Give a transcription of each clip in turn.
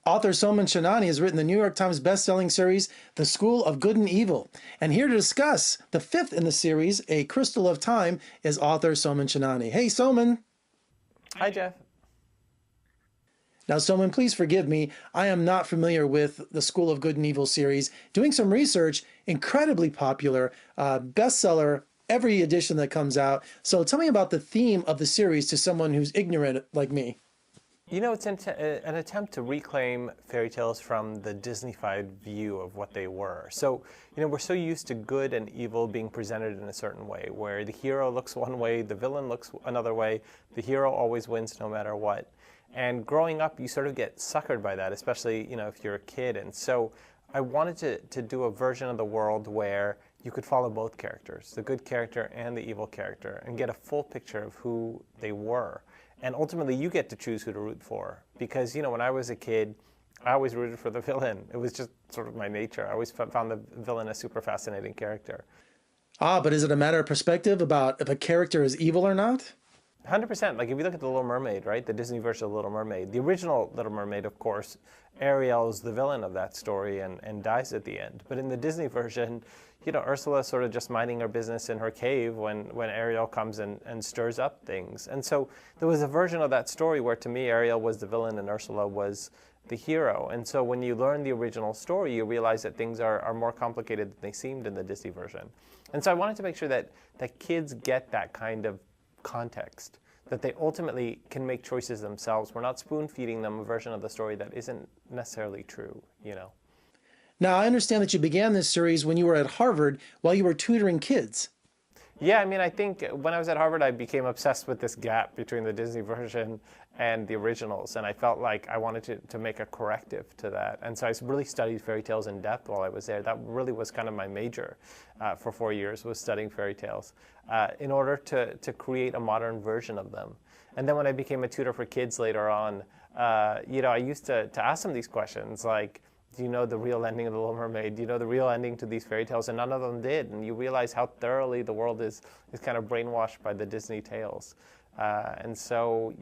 Author Soman Chainani has written the New York Times best-selling series, The School of Good and Evil. And here to discuss the fifth in the series, A Crystal of Time, is author Soman Chainani. Hey, Soman. Hi, Jeff. Now, Soman, please forgive me. I am not familiar with the School of Good and Evil series. Doing some research, incredibly popular, bestseller, every edition that comes out. So tell me about the theme of the series to someone who's ignorant like me. You know, it's an attempt to reclaim fairy tales from the Disneyfied view of what they were. So, we're so used to good and evil being presented in a certain way, where the hero looks one way, the villain looks another way, the hero always wins no matter what. And growing up, you sort of get suckered by that, especially, if you're a kid. And so I wanted to do a version of the world where you could follow both characters, the good character and the evil character, and get a full picture of who they were. And ultimately, you get to choose who to root for. Because, when I was a kid, I always rooted for the villain. It was just sort of my nature. I always found the villain a super fascinating character. But is it a matter of perspective about if a character is evil or not? 100%. Like if you look at The Little Mermaid, right? The Disney version of The Little Mermaid. The original Little Mermaid, of course, Ariel is the villain of that story and dies at the end. But in the Disney version, Ursula is sort of just minding her business in her cave when Ariel comes and stirs up things. And so there was a version of that story where, to me, Ariel was the villain and Ursula was the hero. And so when you learn the original story, you realize that things are more complicated than they seemed in the Disney version. And so I wanted to make sure that kids get that kind of context, that they ultimately can make choices themselves. We're not spoon-feeding them a version of the story that isn't necessarily true, Now, I understand that you began this series when you were at Harvard while you were tutoring kids. Yeah, I think when I was at Harvard, I became obsessed with this gap between the Disney version and the originals, and I felt like I wanted to make a corrective to that. And so I really studied fairy tales in depth while I was there. That really was kind of my major for 4 years, was studying fairy tales in order to create a modern version of them. And then when I became a tutor for kids later on, I used to ask them these questions like, do you know the real ending of The Little Mermaid? Do you know the real ending to these fairy tales? And none of them did. And you realize how thoroughly the world is kind of brainwashed by the Disney tales. And so,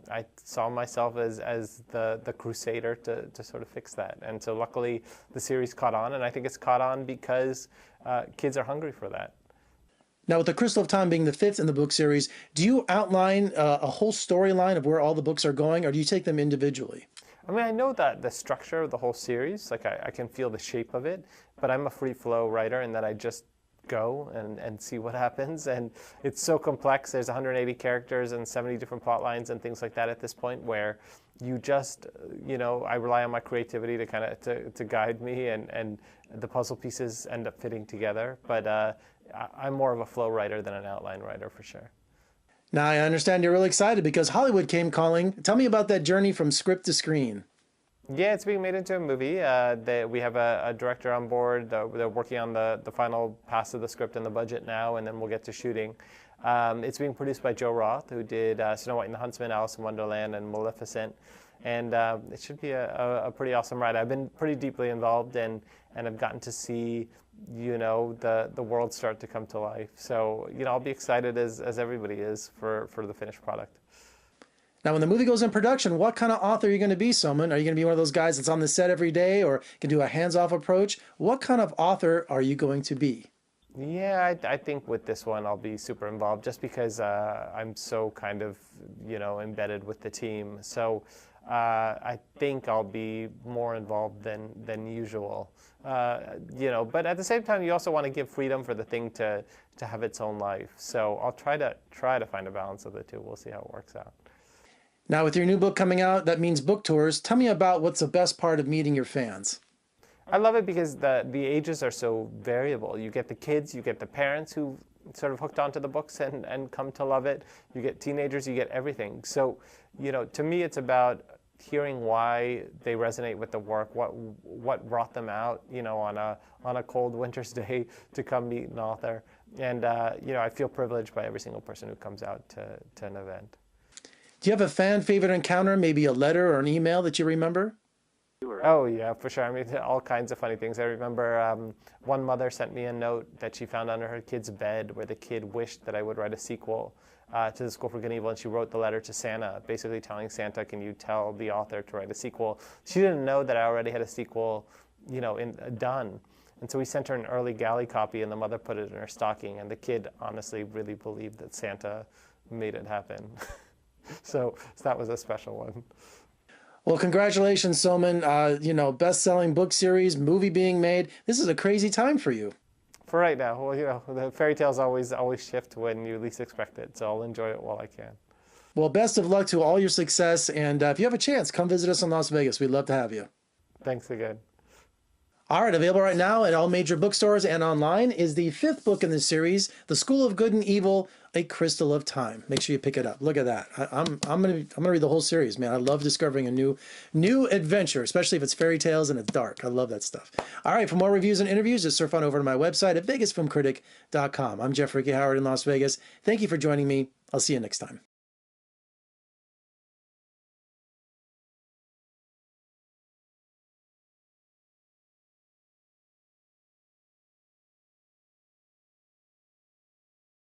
I saw myself as the crusader to sort of fix that. And so luckily the series caught on, and I think it's caught on because kids are hungry for that. Now, with The Crystal of Time being the fifth in the book series, do you outline a whole storyline of where all the books are going, or do you take them individually? I know that the structure of the whole series, like I can feel the shape of it, but I'm a free flow writer in that I just go and see what happens. And it's so complex. There's 180 characters and 70 different plot lines and things like that at this point, where you just, I rely on my creativity to kind of to guide me, and the puzzle pieces end up fitting together. But I'm more of a flow writer than an outline writer for sure. Now, I understand you're really excited because Hollywood came calling. Tell me about that journey from script to screen. Yeah, it's being made into a movie. We have a director on board. They're working on the final pass of the script and the budget now, and then we'll get to shooting. It's being produced by Joe Roth, who did Snow White and the Huntsman, Alice in Wonderland, and Maleficent. And it should be a pretty awesome ride. I've been pretty deeply involved and I've gotten to see, the world start to come to life. So, I'll be excited as everybody is for the finished product. Now, when the movie goes in production, what kind of author are you going to be, Soman? Are you going to be one of those guys that's on the set every day or can do a hands-off approach? What kind of author are you going to be? Yeah, I think with this one I'll be super involved just because I'm so kind of, embedded with the team. So I think I'll be more involved than usual. But at the same time, you also want to give freedom for the thing to have its own life. So I'll try to find a balance of the two. We'll see how it works out. Now, with your new book coming out, that means book tours. Tell me about what's the best part of meeting your fans. I love it because the ages are so variable. You get the kids, you get the parents who sort of hooked onto the books and come to love it. You get teenagers, you get everything. So, to me, it's about hearing why they resonate with the work, what brought them out, on a cold winter's day to come meet an author. And, I feel privileged by every single person who comes out to an event. Do you have a fan favorite encounter, maybe a letter or an email that you remember? Or Oh yeah, for sure. I mean, all kinds of funny things. I remember one mother sent me a note that she found under her kid's bed where the kid wished that I would write a sequel to The School for Good and Evil, and she wrote the letter to Santa, basically telling Santa, "Can you tell the author to write a sequel?" She didn't know that I already had a sequel, done. And so we sent her an early galley copy, and the mother put it in her stocking, and the kid honestly really believed that Santa made it happen. So that was a special one. Well, congratulations, Soman. Best-selling book series, movie being made. This is a crazy time for you. For right now, well, the fairy tales always shift when you least expect it, so I'll enjoy it while I can. Well, best of luck to all your success. And if you have a chance, come visit us in Las Vegas. We'd love to have you. Thanks again. All right, available right now at all major bookstores and online is the 5th book in this series, The School of Good and Evil, A Crystal of Time. Make sure you pick it up. Look at that. I'm gonna read the whole series, man. I love discovering a new adventure, especially if it's fairy tales and it's dark. I love that stuff. All right, for more reviews and interviews, just surf on over to my website at vegasfilmcritic.com. I'm Jeffrey K. Howard in Las Vegas. Thank you for joining me. I'll see you next time.